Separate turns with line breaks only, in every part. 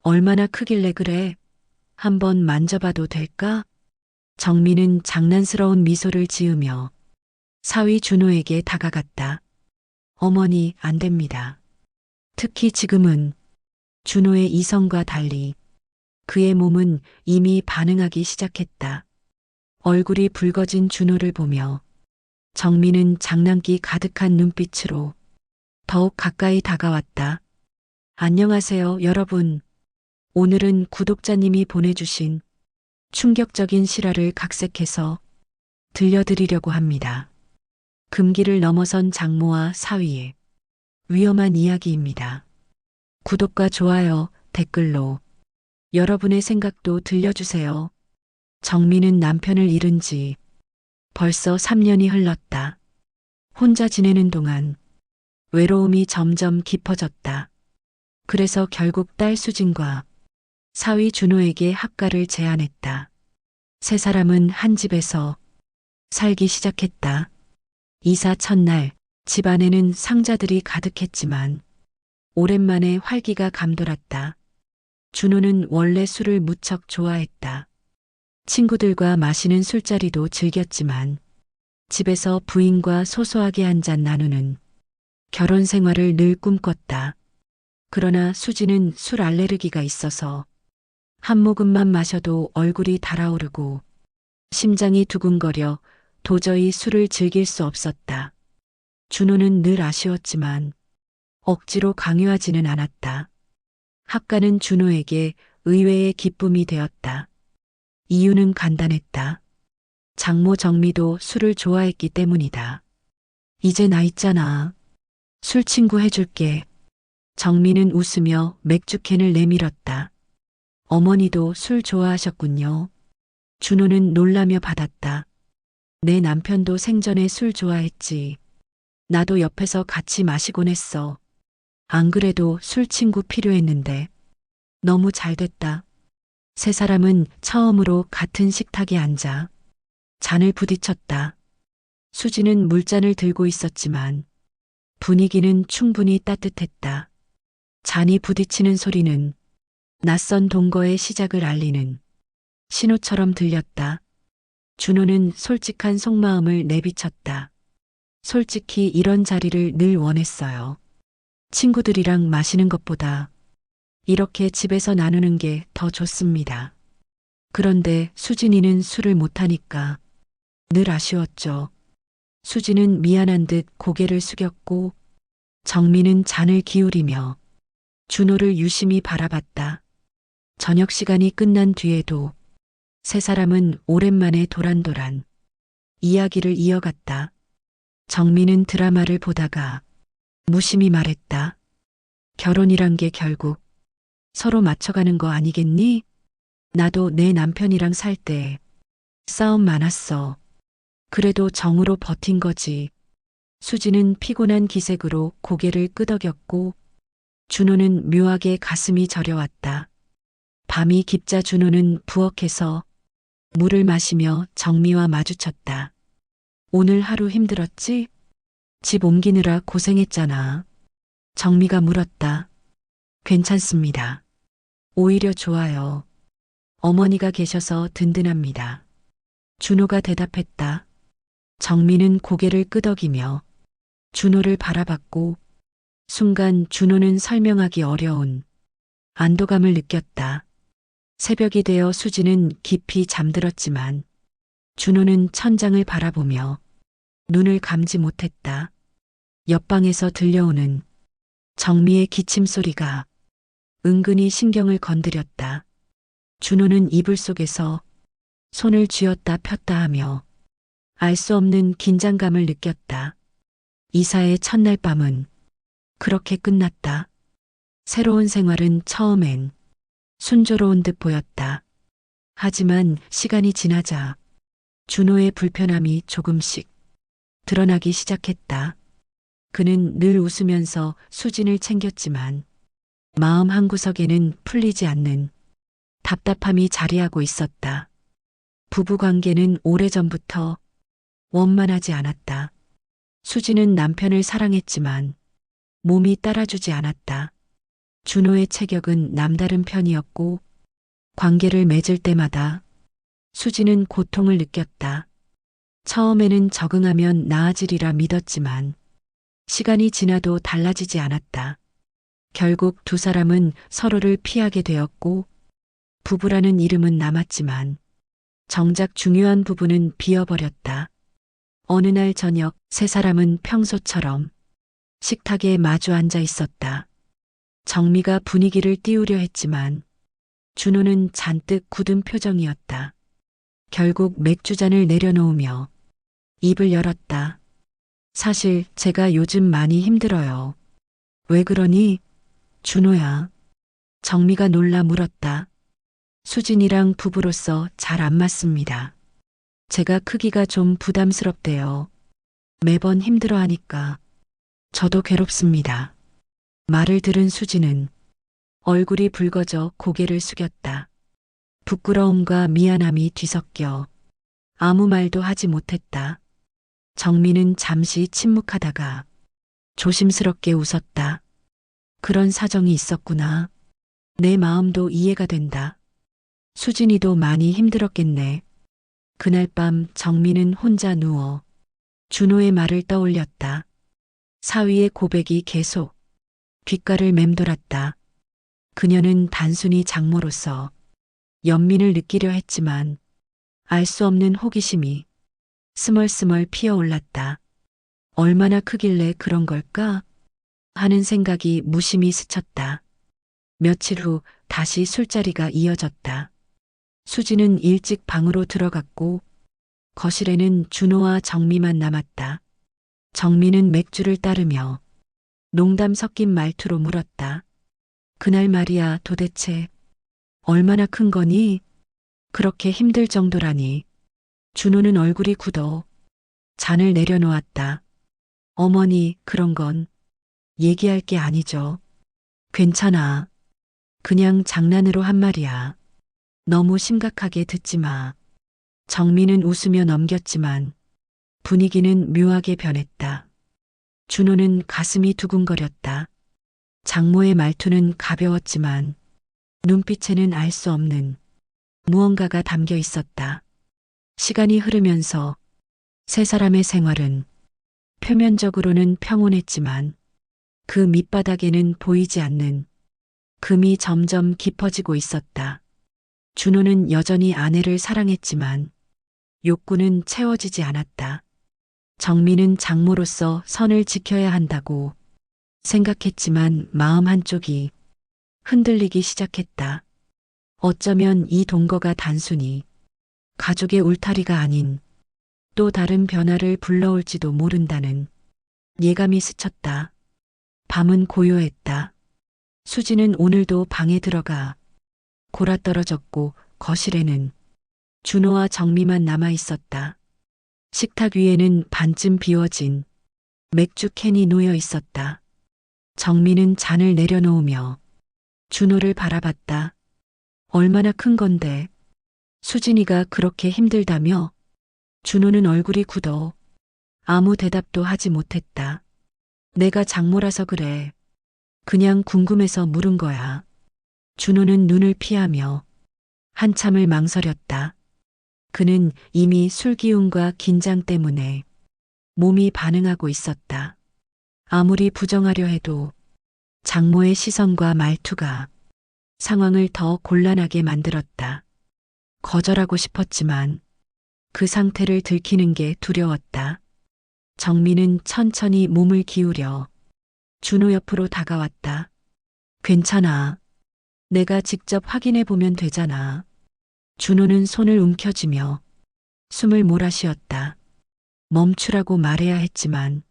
얼마나 크길래 그래? 한번 만져봐도 될까? 정민은 장난스러운 미소를 지으며 사위 준호에게 다가갔다. 어머니, 안 됩니다. 특히 지금은 준호의 이성과 달리 그의 몸은 이미 반응하기 시작했다. 얼굴이 붉어진 준호를 보며 정민은 장난기 가득한 눈빛으로 더욱 가까이 다가왔다. 안녕하세요, 여러분. 오늘은 구독자님이 보내주신 충격적인 실화를 각색해서 들려드리려고 합니다. 금기를 넘어선 장모와 사위의 위험한 이야기입니다. 구독과 좋아요, 댓글로 여러분의 생각도 들려주세요. 정민은 남편을 잃은 지 벌써 3년이 흘렀다. 혼자 지내는 동안 외로움이 점점 깊어졌다. 그래서 결국 딸 수진과 사위 준호에게 합가를 제안했다. 세 사람은 한 집에서 살기 시작했다. 이사 첫날 집안에는 상자들이 가득했지만 오랜만에 활기가 감돌았다. 준호는 원래 술을 무척 좋아했다. 친구들과 마시는 술자리도 즐겼지만 집에서 부인과 소소하게 한 잔 나누는 결혼 생활을 늘 꿈꿨다. 그러나 수지는 술 알레르기가 있어서 한 모금만 마셔도 얼굴이 달아오르고 심장이 두근거려 도저히 술을 즐길 수 없었다. 준호는 늘 아쉬웠지만 억지로 강요하지는 않았다. 합가는 준호에게 의외의 기쁨이 되었다. 이유는 간단했다. 장모 정미도 술을 좋아했기 때문이다. 이제 나 있잖아. 술 친구 해줄게. 정미는 웃으며 맥주캔을 내밀었다. 어머니도 술 좋아하셨군요. 준호는 놀라며 받았다. 내 남편도 생전에 술 좋아했지. 나도 옆에서 같이 마시곤 했어. 안 그래도 술 친구 필요했는데. 너무 잘 됐다. 세 사람은 처음으로 같은 식탁에 앉아 잔을 부딪혔다. 수지는 물잔을 들고 있었지만 분위기는 충분히 따뜻했다. 잔이 부딪히는 소리는 낯선 동거의 시작을 알리는 신호처럼 들렸다. 준호는 솔직한 속마음을 내비쳤다. 솔직히 이런 자리를 늘 원했어요. 친구들이랑 마시는 것보다 이렇게 집에서 나누는 게 더 좋습니다. 그런데 수진이는 술을 못하니까 늘 아쉬웠죠. 수지는 미안한 듯 고개를 숙였고 정민은 잔을 기울이며 준호를 유심히 바라봤다. 저녁 시간이 끝난 뒤에도 세 사람은 오랜만에 도란도란 이야기를 이어갔다. 정민은 드라마를 보다가 무심히 말했다. 결혼이란 게 결국 서로 맞춰가는 거 아니겠니? 나도 내 남편이랑 살 때 싸움 많았어. 그래도 정으로 버틴 거지. 수지는 피곤한 기색으로 고개를 끄덕였고 준호는 묘하게 가슴이 저려왔다. 밤이 깊자 준호는 부엌에서 물을 마시며 정미와 마주쳤다. 오늘 하루 힘들었지? 집 옮기느라 고생했잖아. 정미가 물었다. 괜찮습니다. 오히려 좋아요. 어머니가 계셔서 든든합니다. 준호가 대답했다. 정미는 고개를 끄덕이며 준호를 바라봤고 순간 준호는 설명하기 어려운 안도감을 느꼈다. 새벽이 되어 수지는 깊이 잠들었지만 준호는 천장을 바라보며 눈을 감지 못했다. 옆방에서 들려오는 정미의 기침 소리가 은근히 신경을 건드렸다. 준호는 이불 속에서 손을 쥐었다 폈다 하며 알 수 없는 긴장감을 느꼈다. 이사의 첫날 밤은 그렇게 끝났다. 새로운 생활은 처음엔 순조로운 듯 보였다. 하지만 시간이 지나자 준호의 불편함이 조금씩 드러나기 시작했다. 그는 늘 웃으면서 수진을 챙겼지만 마음 한구석에는 풀리지 않는 답답함이 자리하고 있었다. 부부 관계는 오래전부터 원만하지 않았다. 수진은 남편을 사랑했지만 몸이 따라주지 않았다. 준호의 체격은 남다른 편이었고 관계를 맺을 때마다 수지는 고통을 느꼈다. 처음에는 적응하면 나아지리라 믿었지만 시간이 지나도 달라지지 않았다. 결국 두 사람은 서로를 피하게 되었고 부부라는 이름은 남았지만 정작 중요한 부분은 비어버렸다. 어느 날 저녁 세 사람은 평소처럼 식탁에 마주 앉아 있었다. 정미가 분위기를 띄우려 했지만 준호는 잔뜩 굳은 표정이었다. 결국 맥주잔을 내려놓으며 입을 열었다. 사실 제가 요즘 많이 힘들어요. 왜 그러니? 준호야. 정미가 놀라 물었다. 수진이랑 부부로서 잘 안 맞습니다. 제가 크기가 좀 부담스럽대요. 매번 힘들어하니까 저도 괴롭습니다. 말을 들은 수진은 얼굴이 붉어져 고개를 숙였다. 부끄러움과 미안함이 뒤섞여 아무 말도 하지 못했다. 정미는 잠시 침묵하다가 조심스럽게 웃었다. 그런 사정이 있었구나. 내 마음도 이해가 된다. 수진이도 많이 힘들었겠네. 그날 밤 정미는 혼자 누워 준호의 말을 떠올렸다. 사위의 고백이 계속 귓가를 맴돌았다. 그녀는 단순히 장모로서 연민을 느끼려 했지만 알 수 없는 호기심이 스멀스멀 피어올랐다. 얼마나 크길래 그런 걸까? 하는 생각이 무심히 스쳤다. 며칠 후 다시 술자리가 이어졌다. 수지는 일찍 방으로 들어갔고 거실에는 준호와 정미만 남았다. 정미는 맥주를 따르며 농담 섞인 말투로 물었다. 그날 말이야 도대체 얼마나 큰 거니? 그렇게 힘들 정도라니. 준호는 얼굴이 굳어 잔을 내려놓았다. 어머니, 그런 건 얘기할 게 아니죠. 괜찮아. 그냥 장난으로 한 말이야. 너무 심각하게 듣지 마. 정미는 웃으며 넘겼지만 분위기는 묘하게 변했다. 준호는 가슴이 두근거렸다. 장모의 말투는 가벼웠지만 눈빛에는 알 수 없는 무언가가 담겨 있었다. 시간이 흐르면서 세 사람의 생활은 표면적으로는 평온했지만 그 밑바닥에는 보이지 않는 금이 점점 깊어지고 있었다. 준호는 여전히 아내를 사랑했지만 욕구는 채워지지 않았다. 정미는 장모로서 선을 지켜야 한다고 생각했지만 마음 한쪽이 흔들리기 시작했다. 어쩌면 이 동거가 단순히 가족의 울타리가 아닌 또 다른 변화를 불러올지도 모른다는 예감이 스쳤다. 밤은 고요했다. 수지는 오늘도 방에 들어가 골아떨어졌고 거실에는 준호와 정미만 남아 있었다. 식탁 위에는 반쯤 비워진 맥주 캔이 놓여 있었다. 정미는 잔을 내려놓으며 준호를 바라봤다. 얼마나 큰 건데. 수진이가 그렇게 힘들다며? 준호는 얼굴이 굳어 아무 대답도 하지 못했다. 내가 장모라서 그래. 그냥 궁금해서 물은 거야. 준호는 눈을 피하며 한참을 망설였다. 그는 이미 술 기운과 긴장 때문에 몸이 반응하고 있었다. 아무리 부정하려 해도 장모의 시선과 말투가 상황을 더 곤란하게 만들었다. 거절하고 싶었지만 그 상태를 들키는 게 두려웠다. 정미는 천천히 몸을 기울여 준호 옆으로 다가왔다. 괜찮아. 내가 직접 확인해 보면 되잖아. 준호는 손을 움켜쥐며 숨을 몰아쉬었다. 멈추라고 말해야 했지만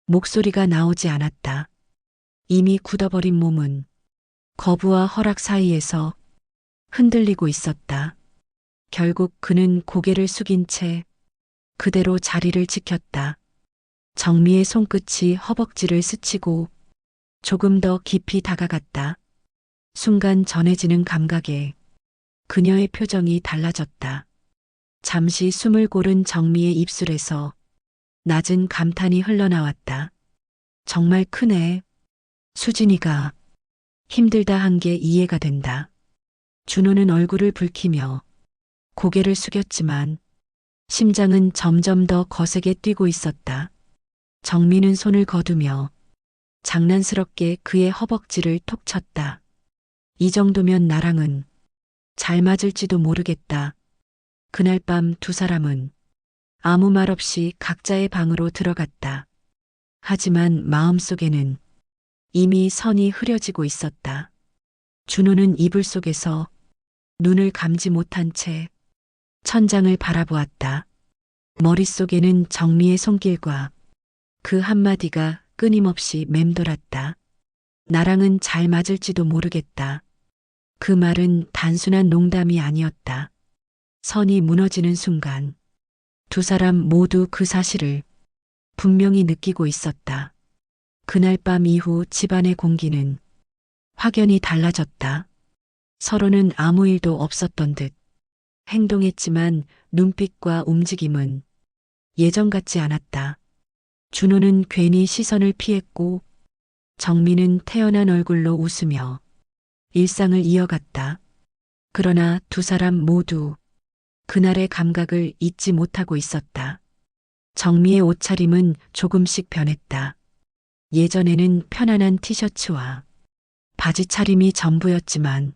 목소리가 나오지 않았다. 이미 굳어버린 몸은 거부와 허락 사이에서 흔들리고 있었다. 결국 그는 고개를 숙인 채 그대로 자리를 지켰다. 정미의 손끝이 허벅지를 스치고 조금 더 깊이 다가갔다. 순간 전해지는 감각에 그녀의 표정이 달라졌다. 잠시 숨을 고른 정미의 입술에서 낮은 감탄이 흘러나왔다. 정말 크네. 수진이가 힘들다 한 게 이해가 된다. 준호는 얼굴을 붉히며 고개를 숙였지만 심장은 점점 더 거세게 뛰고 있었다. 정민은 손을 거두며 장난스럽게 그의 허벅지를 톡 쳤다. 이 정도면 나랑은 잘 맞을지도 모르겠다. 그날 밤 두 사람은 아무 말 없이 각자의 방으로 들어갔다. 하지만 마음속에는 이미 선이 흐려지고 있었다. 준호는 이불 속에서 눈을 감지 못한 채 천장을 바라보았다. 머릿속에는 정미의 손길과 그 한마디가 끊임없이 맴돌았다. 나랑은 잘 맞을지도 모르겠다. 그 말은 단순한 농담이 아니었다. 선이 무너지는 순간 두 사람 모두 그 사실을 분명히 느끼고 있었다. 그날 밤 이후 집안의 공기는 확연히 달라졌다. 서로는 아무 일도 없었던 듯 행동했지만 눈빛과 움직임은 예전 같지 않았다. 준호는 괜히 시선을 피했고 정민은 태연한 얼굴로 웃으며 일상을 이어갔다. 그러나 두 사람 모두 그날의 감각을 잊지 못하고 있었다. 정미의 옷차림은 조금씩 변했다. 예전에는 편안한 티셔츠와 바지 차림이 전부였지만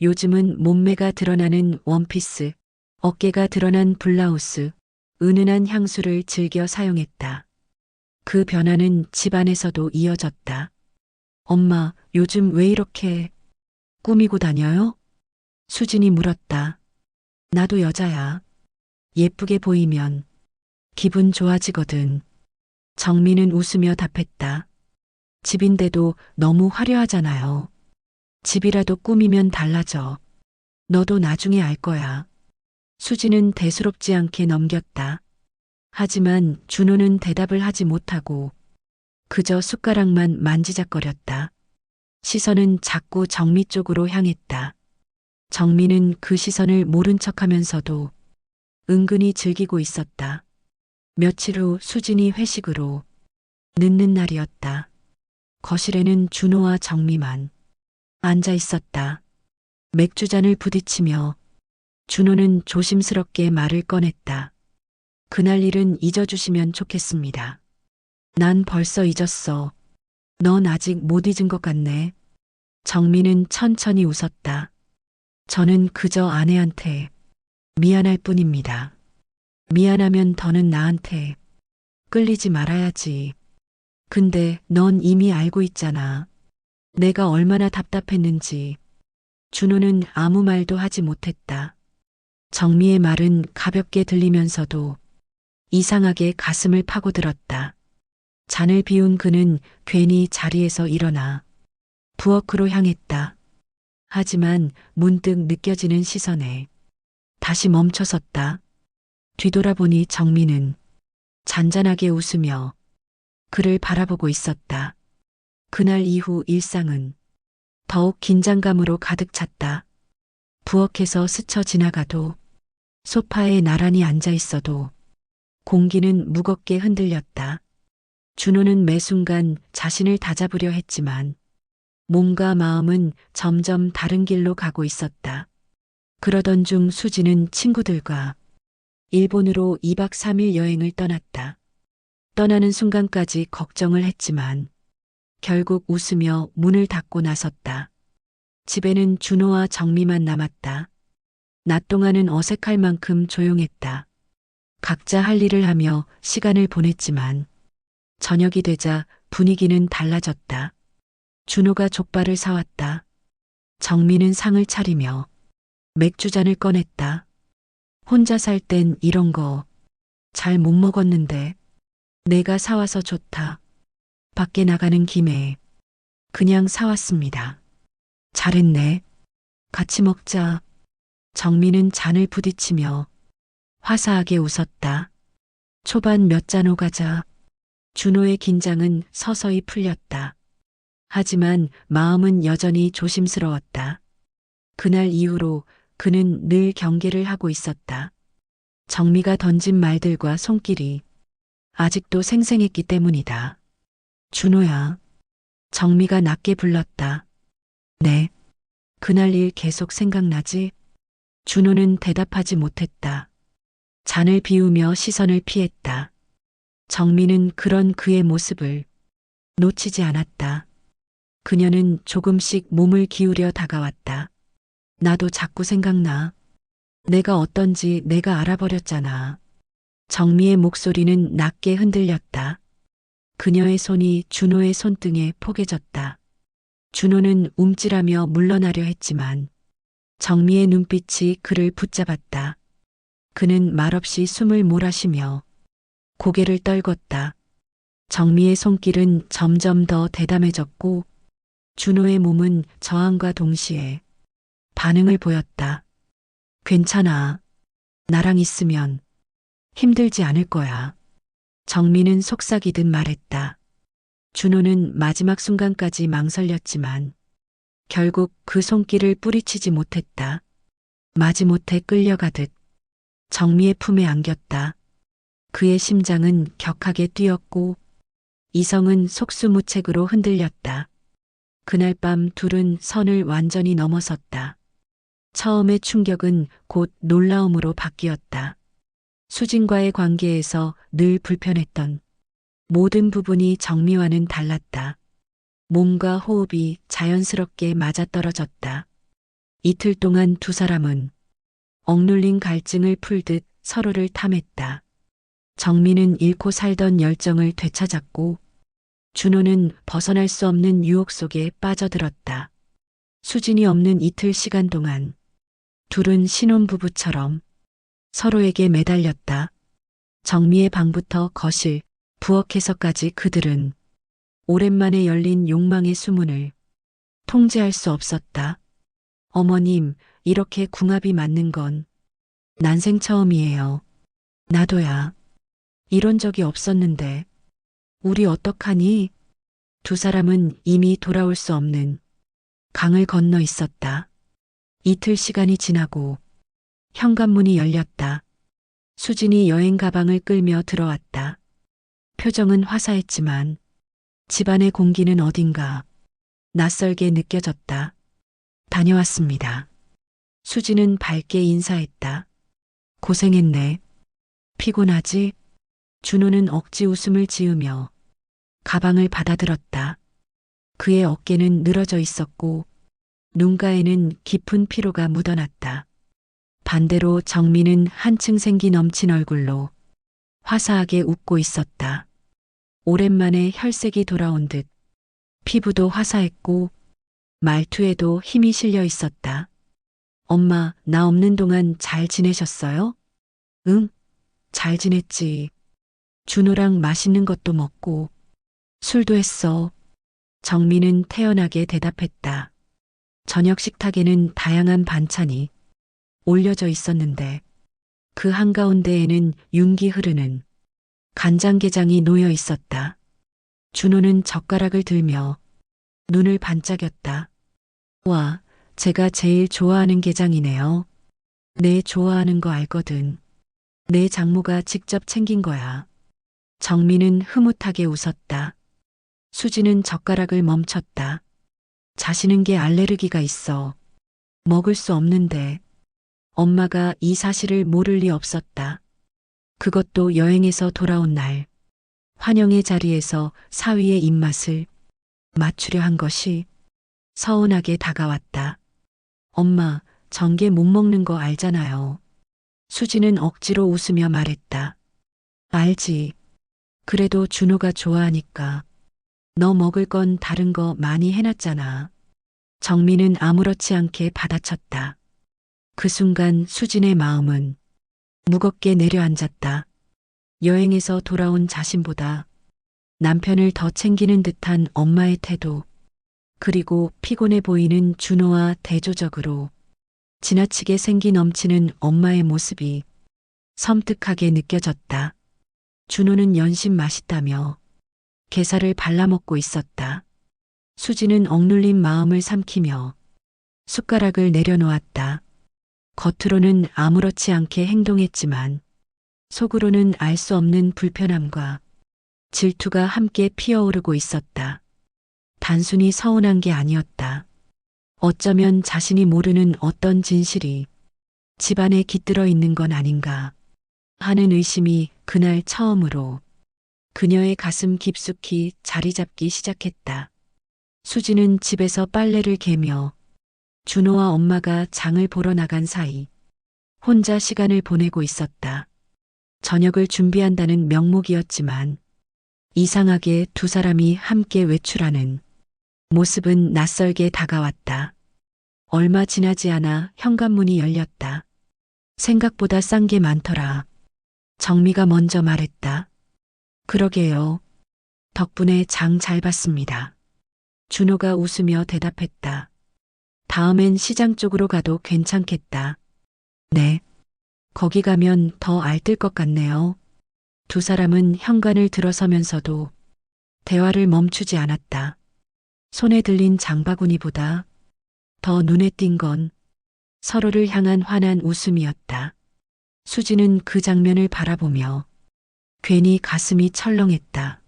요즘은 몸매가 드러나는 원피스, 어깨가 드러난 블라우스, 은은한 향수를 즐겨 사용했다. 그 변화는 집안에서도 이어졌다. 엄마, 요즘 왜 이렇게 꾸미고 다녀요? 수진이 물었다. 나도 여자야. 예쁘게 보이면 기분 좋아지거든. 정민은 웃으며 답했다. 집인데도 너무 화려하잖아요. 집이라도 꾸미면 달라져. 너도 나중에 알 거야. 수지는 대수롭지 않게 넘겼다. 하지만 준호는 대답을 하지 못하고 그저 숟가락만 만지작거렸다. 시선은 자꾸 정미 쪽으로 향했다. 정미는 그 시선을 모른 척하면서도 은근히 즐기고 있었다. 며칠 후 수진이 회식으로 늦는 날이었다. 거실에는 준호와 정미만 앉아 있었다. 맥주잔을 부딪히며 준호는 조심스럽게 말을 꺼냈다. 그날 일은 잊어주시면 좋겠습니다. 난 벌써 잊었어. 넌 아직 못 잊은 것 같네. 정민은 천천히 웃었다. 저는 그저 아내한테 미안할 뿐입니다. 미안하면 더는 나한테 끌리지 말아야지. 근데 넌 이미 알고 있잖아. 내가 얼마나 답답했는지. 준호는 아무 말도 하지 못했다. 정미의 말은 가볍게 들리면서도 이상하게 가슴을 파고들었다. 잔을 비운 그는 괜히 자리에서 일어나 부엌으로 향했다. 하지만 문득 느껴지는 시선에 다시 멈춰섰다. 뒤돌아보니 정민은 잔잔하게 웃으며 그를 바라보고 있었다. 그날 이후 일상은 더욱 긴장감으로 가득 찼다. 부엌에서 스쳐 지나가도 소파에 나란히 앉아 있어도 공기는 무겁게 흔들렸다. 준호는 매 순간 자신을 다잡으려 했지만 몸과 마음은 점점 다른 길로 가고 있었다. 그러던 중 수지는 친구들과 일본으로 2박 3일 여행을 떠났다. 떠나는 순간까지 걱정을 했지만 결국 웃으며 문을 닫고 나섰다. 집에는 준호와 정미만 남았다. 낮 동안은 어색할 만큼 조용했다. 각자 할 일을 하며 시간을 보냈지만 저녁이 되자 분위기는 달라졌다. 준호가 족발을 사왔다. 정미는 상을 차리며 맥주잔을 꺼냈다. 혼자 살 땐 이런 거 잘 못 먹었는데 내가 사와서 좋다. 밖에 나가는 김에 그냥 사왔습니다. 잘했네. 같이 먹자. 정미는 잔을 부딪히며 화사하게 웃었다. 초반 몇 잔 오가자 준호의 긴장은 서서히 풀렸다. 하지만 마음은 여전히 조심스러웠다. 그날 이후로 그는 늘 경계를 하고 있었다. 정미가 던진 말들과 손길이 아직도 생생했기 때문이다. 준호야. 정미가 낮게 불렀다. 네. 그날 일 계속 생각나지? 준호는 대답하지 못했다. 잔을 비우며 시선을 피했다. 정민은 그런 그의 모습을 놓치지 않았다. 그녀는 조금씩 몸을 기울여 다가왔다. 나도 자꾸 생각나. 내가 어떤지 내가 알아버렸잖아. 정미의 목소리는 낮게 흔들렸다. 그녀의 손이 준호의 손등에 포개졌다. 준호는 움찔하며 물러나려 했지만 정미의 눈빛이 그를 붙잡았다. 그는 말없이 숨을 몰아쉬며 고개를 떨궜다. 정미의 손길은 점점 더 대담해졌고 준호의 몸은 저항과 동시에 반응을 보였다. 괜찮아. 나랑 있으면 힘들지 않을 거야. 정미는 속삭이듯 말했다. 준호는 마지막 순간까지 망설였지만 결국 그 손길을 뿌리치지 못했다. 마지못해 끌려가듯 정미의 품에 안겼다. 그의 심장은 격하게 뛰었고 이성은 속수무책으로 흔들렸다. 그날 밤 둘은 선을 완전히 넘어섰다. 처음의 충격은 곧 놀라움으로 바뀌었다. 수진과의 관계에서 늘 불편했던 모든 부분이 정미와는 달랐다. 몸과 호흡이 자연스럽게 맞아떨어졌다. 이틀 동안 두 사람은 억눌린 갈증을 풀듯 서로를 탐했다. 정미는 잃고 살던 열정을 되찾았고 준호는 벗어날 수 없는 유혹 속에 빠져들었다. 수진이 없는 이틀 시간 동안 둘은 신혼부부처럼 서로에게 매달렸다. 정미의 방부터 거실, 부엌에서까지 그들은 오랜만에 열린 욕망의 수문을 통제할 수 없었다. 어머님, 이렇게 궁합이 맞는 건 난생 처음이에요. 나도야. 이런 적이 없었는데. 우리 어떡하니? 두 사람은 이미 돌아올 수 없는 강을 건너 있었다. 이틀 시간이 지나고 현관문이 열렸다. 수진이 여행 가방을 끌며 들어왔다. 표정은 화사했지만 집안의 공기는 어딘가 낯설게 느껴졌다. 다녀왔습니다. 수진은 밝게 인사했다. 고생했네. 피곤하지? 준호는 억지 웃음을 지으며 가방을 받아들었다. 그의 어깨는 늘어져 있었고 눈가에는 깊은 피로가 묻어났다. 반대로 정미는 한층 생기 넘친 얼굴로 화사하게 웃고 있었다. 오랜만에 혈색이 돌아온 듯 피부도 화사했고 말투에도 힘이 실려 있었다. 엄마, 나 없는 동안 잘 지내셨어요? 응, 잘 지냈지. 준호랑 맛있는 것도 먹고 술도 했어. 정미는 태연하게 대답했다. 저녁 식탁에는 다양한 반찬이 올려져 있었는데 그 한가운데에는 윤기 흐르는 간장게장이 놓여 있었다. 준호는 젓가락을 들며 눈을 반짝였다. 와, 제가 제일 좋아하는 게장이네요. 내 좋아하는 거 알거든. 내 장모가 직접 챙긴 거야. 정미는 흐뭇하게 웃었다. 수지는 젓가락을 멈췄다. 자신은 게 알레르기가 있어. 먹을 수 없는데 엄마가 이 사실을 모를 리 없었다. 그것도 여행에서 돌아온 날 환영의 자리에서 사위의 입맛을 맞추려 한 것이 서운하게 다가왔다. 엄마, 전게 못 먹는 거 알잖아요. 수지는 억지로 웃으며 말했다. 알지. 그래도 준호가 좋아하니까. 너 먹을 건 다른 거 많이 해놨잖아. 정미는 아무렇지 않게 받아쳤다. 그 순간 수진의 마음은 무겁게 내려앉았다. 여행에서 돌아온 자신보다 남편을 더 챙기는 듯한 엄마의 태도, 그리고 피곤해 보이는 준호와 대조적으로 지나치게 생기 넘치는 엄마의 모습이 섬뜩하게 느껴졌다. 준호는 연신 맛있다며 게살을 발라먹고 있었다. 수지는 억눌린 마음을 삼키며 숟가락을 내려놓았다. 겉으로는 아무렇지 않게 행동했지만 속으로는 알 수 없는 불편함과 질투가 함께 피어오르고 있었다. 단순히 서운한 게 아니었다. 어쩌면 자신이 모르는 어떤 진실이 집안에 깃들어 있는 건 아닌가 하는 의심이 그날 처음으로 그녀의 가슴 깊숙이 자리 잡기 시작했다. 수지는 집에서 빨래를 개며 준호와 엄마가 장을 보러 나간 사이 혼자 시간을 보내고 있었다. 저녁을 준비한다는 명목이었지만 이상하게 두 사람이 함께 외출하는 모습은 낯설게 다가왔다. 얼마 지나지 않아 현관문이 열렸다. 생각보다 싼 게 많더라. 정미가 먼저 말했다. 그러게요. 덕분에 장 잘 봤습니다. 준호가 웃으며 대답했다. 다음엔 시장 쪽으로 가도 괜찮겠다. 네. 거기 가면 더 알뜰 것 같네요. 두 사람은 현관을 들어서면서도 대화를 멈추지 않았다. 손에 들린 장바구니보다 더 눈에 띈 건 서로를 향한 환한 웃음이었다. 수지는 그 장면을 바라보며 괜히 가슴이 철렁했다.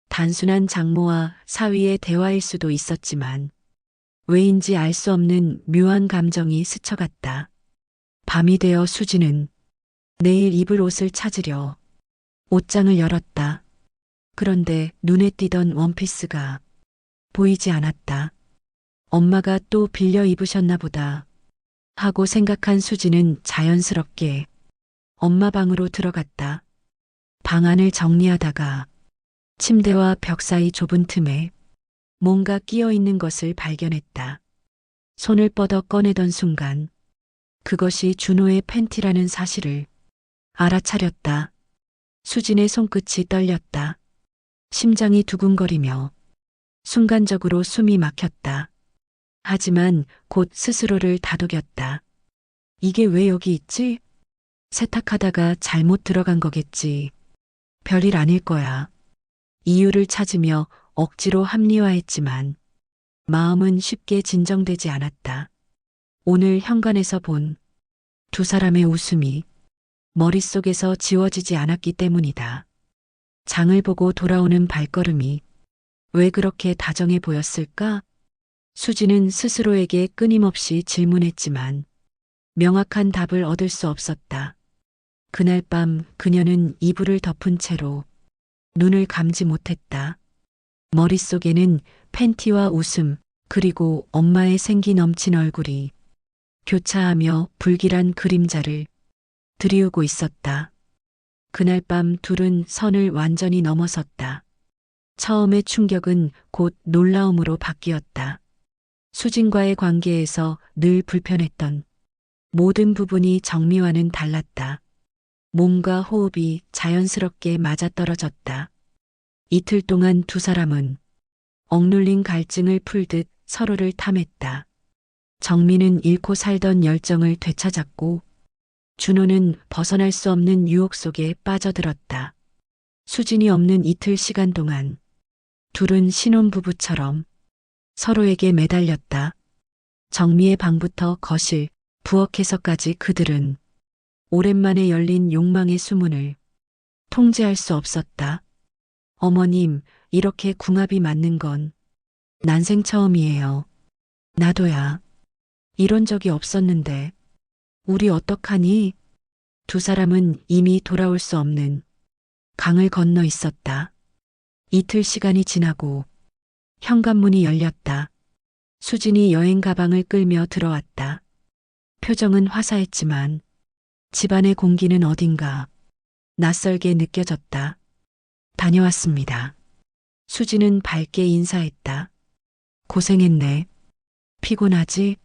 단순한 장모와 사위의 대화일 수도 있었지만 왜인지 알 수 없는 묘한 감정이 스쳐갔다. 밤이 되어 수지는 내일 입을 옷을 찾으려 옷장을 열었다. 그런데 눈에 띄던 원피스가 보이지 않았다. 엄마가 또 빌려 입으셨나 보다 하고 생각한 수지는 자연스럽게 엄마 방으로 들어갔다. 방 안을 정리하다가 침대와 벽 사이 좁은 틈에 뭔가 끼어 있는 것을 발견했다. 손을 뻗어 꺼내던 순간 그것이 준호의 팬티라는 사실을 알아차렸다. 수진의 손끝이 떨렸다. 심장이 두근거리며 순간적으로 숨이 막혔다. 하지만 곧 스스로를 다독였다. 이게 왜 여기 있지? 세탁하다가 잘못 들어간 거겠지. 별일 아닐 거야. 이유를 찾으며 억지로 합리화했지만 마음은 쉽게 진정되지 않았다. 오늘 현관에서 본 두 사람의 웃음이 머릿속에서 지워지지 않았기 때문이다. 장을 보고 돌아오는 발걸음이 왜 그렇게 다정해 보였을까? 수지는 스스로에게 끊임없이 질문했지만 명확한 답을 얻을 수 없었다. 그날 밤 그녀는 이불을 덮은 채로 눈을 감지 못했다. 머릿속에는 팬티와 웃음 그리고 엄마의 생기 넘친 얼굴이 교차하며 불길한 그림자를 드리우고 있었다. 그날 밤 둘은 선을 완전히 넘어섰다. 처음의 충격은 곧 놀라움으로 바뀌었다. 수진과의 관계에서 늘 불편했던 모든 부분이 정미와는 달랐다. 몸과 호흡이 자연스럽게 맞아떨어졌다. 이틀 동안 두 사람은 억눌린 갈증을 풀듯 서로를 탐했다. 정미는 잃고 살던 열정을 되찾았고 준호는 벗어날 수 없는 유혹 속에 빠져들었다. 수진이 없는 이틀 시간 동안 둘은 신혼부부처럼 서로에게 매달렸다. 정미의 방부터 거실, 부엌에서까지 그들은 오랜만에 열린 욕망의 수문을 통제할 수 없었다. 어머님, 이렇게 궁합이 맞는 건 난생 처음이에요. 나도야. 이런 적이 없었는데. 우리 어떡하니? 두 사람은 이미 돌아올 수 없는 강을 건너 있었다. 이틀 시간이 지나고 현관문이 열렸다. 수진이 여행 가방을 끌며 들어왔다. 표정은 화사했지만 집안의 공기는 어딘가 낯설게 느껴졌다. 다녀왔습니다. 수진은 밝게 인사했다. 고생했네. 피곤하지?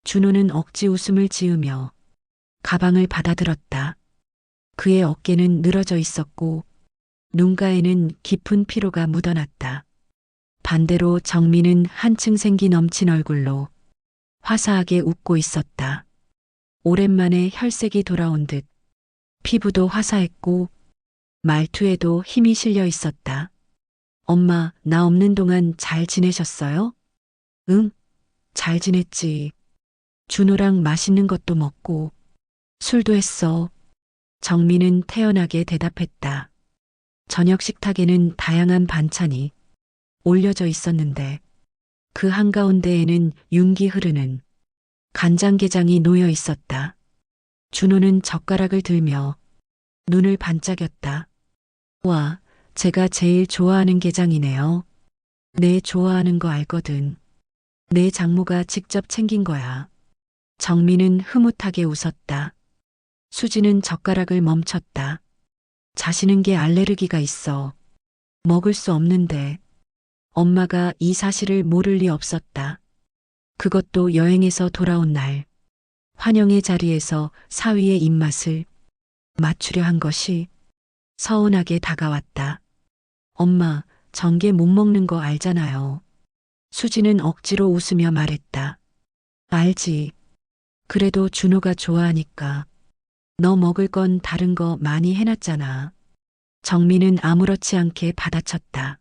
준호는 억지 웃음을 지으며 가방을 받아들었다. 그의 어깨는 늘어져 있었고 눈가에는 깊은 피로가 묻어났다. 반대로 정미는 한층 생기 넘친 얼굴로 화사하게 웃고 있었다. 오랜만에 혈색이 돌아온 듯 피부도 화사했고 말투에도 힘이 실려 있었다. 엄마, 나 없는 동안 잘 지내셨어요? 응, 잘 지냈지. 준호랑 맛있는 것도 먹고 술도 했어. 정미는 태연하게 대답했다. 저녁 식탁에는 다양한 반찬이 올려져 있었는데 그 한가운데에는 윤기 흐르는 간장게장이 놓여 있었다. 준호는 젓가락을 들며 눈을 반짝였다. 와, 제가 제일 좋아하는 게장이네요. 내 좋아하는 거 알거든. 내 장모가 직접 챙긴 거야. 정민은 흐뭇하게 웃었다. 수지는 젓가락을 멈췄다. 자신은 게 알레르기가 있어. 먹을 수 없는데 엄마가 이 사실을 모를 리 없었다. 그것도 여행에서 돌아온 날. 환영의 자리에서 사위의 입맛을 맞추려 한 것이 서운하게 다가왔다. 엄마, 전게 못 먹는 거 알잖아요. 수지는 억지로 웃으며 말했다. 알지. 그래도 준호가 좋아하니까. 너 먹을 건 다른 거 많이 해놨잖아. 정민은 아무렇지 않게 받아쳤다.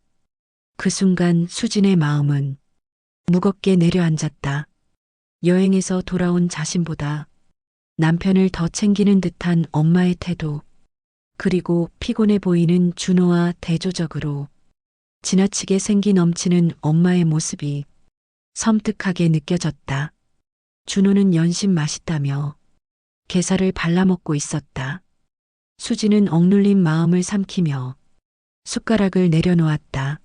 그 순간 수진의 마음은 무겁게 내려앉았다. 여행에서 돌아온 자신보다 남편을 더 챙기는 듯한 엄마의 태도, 그리고 피곤해 보이는 준호와 대조적으로 지나치게 생기 넘치는 엄마의 모습이 섬뜩하게 느껴졌다. 준호는 연신 맛있다며 게살을 발라먹고 있었다. 수지는 억눌린 마음을 삼키며 숟가락을 내려놓았다.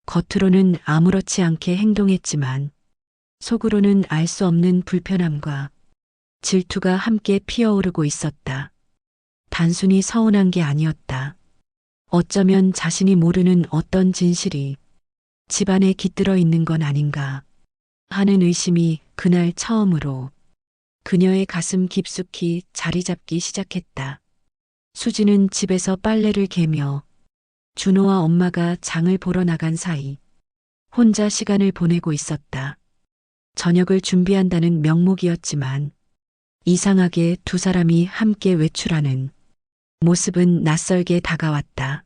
겉으로는 아무렇지 않게 행동했지만 속으로는 알 수 없는 불편함과 질투가 함께 피어오르고 있었다. 단순히 서운한 게 아니었다. 어쩌면 자신이 모르는 어떤 진실이 집안에 깃들어 있는 건 아닌가 하는 의심이 그날 처음으로 그녀의 가슴 깊숙이 자리 잡기 시작했다. 수지는 집에서 빨래를 개며 준호와 엄마가 장을 보러 나간 사이 혼자 시간을 보내고 있었다. 저녁을 준비한다는 명목이었지만 이상하게 두 사람이 함께 외출하는 모습은 낯설게 다가왔다.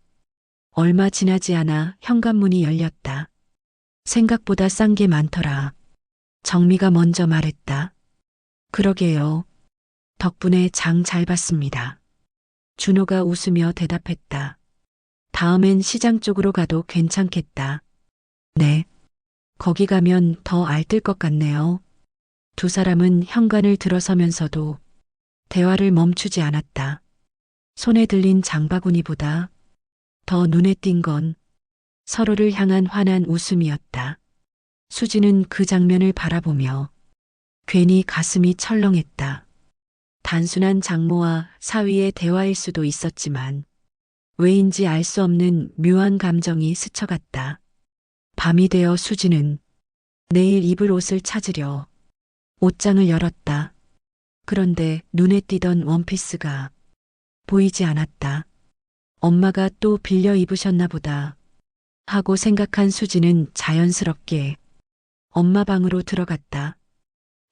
얼마 지나지 않아 현관문이 열렸다. 생각보다 싼 게 많더라. 정미가 먼저 말했다. 그러게요. 덕분에 장 잘 봤습니다. 준호가 웃으며 대답했다. 다음엔 시장 쪽으로 가도 괜찮겠다. 네. 거기 가면 더 알뜰 것 같네요. 두 사람은 현관을 들어서면서도 대화를 멈추지 않았다. 손에 들린 장바구니보다 더 눈에 띈 건 서로를 향한 환한 웃음이었다. 수지는 그 장면을 바라보며 괜히 가슴이 철렁했다. 단순한 장모와 사위의 대화일 수도 있었지만 왜인지 알 수 없는 묘한 감정이 스쳐갔다. 밤이 되어 수지는 내일 입을 옷을 찾으려 옷장을 열었다. 그런데 눈에 띄던 원피스가 보이지 않았다. 엄마가 또 빌려 입으셨나 보다 하고 생각한 수지는 자연스럽게 엄마 방으로 들어갔다.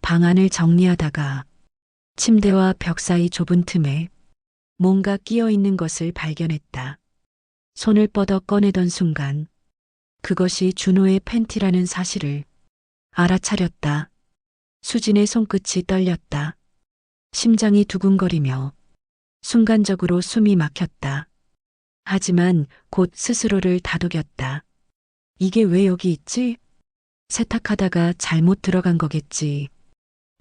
방 안을 정리하다가 침대와 벽 사이 좁은 틈에 뭔가 끼어 있는 것을 발견했다. 손을 뻗어 꺼내던 순간 그것이 준호의 팬티라는 사실을 알아차렸다. 수진의 손끝이 떨렸다. 심장이 두근거리며 순간적으로 숨이 막혔다. 하지만 곧 스스로를 다독였다. 이게 왜 여기 있지? 세탁하다가 잘못 들어간 거겠지.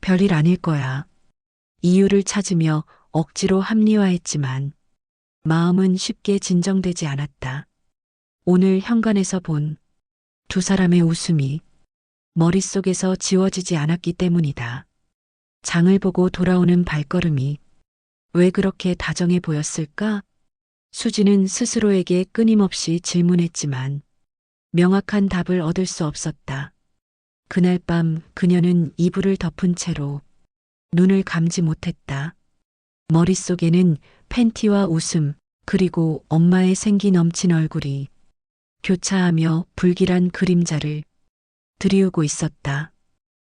별일 아닐 거야. 이유를 찾으며 억지로 합리화했지만 마음은 쉽게 진정되지 않았다. 오늘 현관에서 본 두 사람의 웃음이 머릿속에서 지워지지 않았기 때문이다. 장을 보고 돌아오는 발걸음이 왜 그렇게 다정해 보였을까? 수지는 스스로에게 끊임없이 질문했지만 명확한 답을 얻을 수 없었다. 그날 밤 그녀는 이불을 덮은 채로 눈을 감지 못했다. 머릿속에는 팬티와 웃음, 그리고 엄마의 생기 넘친 얼굴이 교차하며 불길한 그림자를 드리우고 있었다.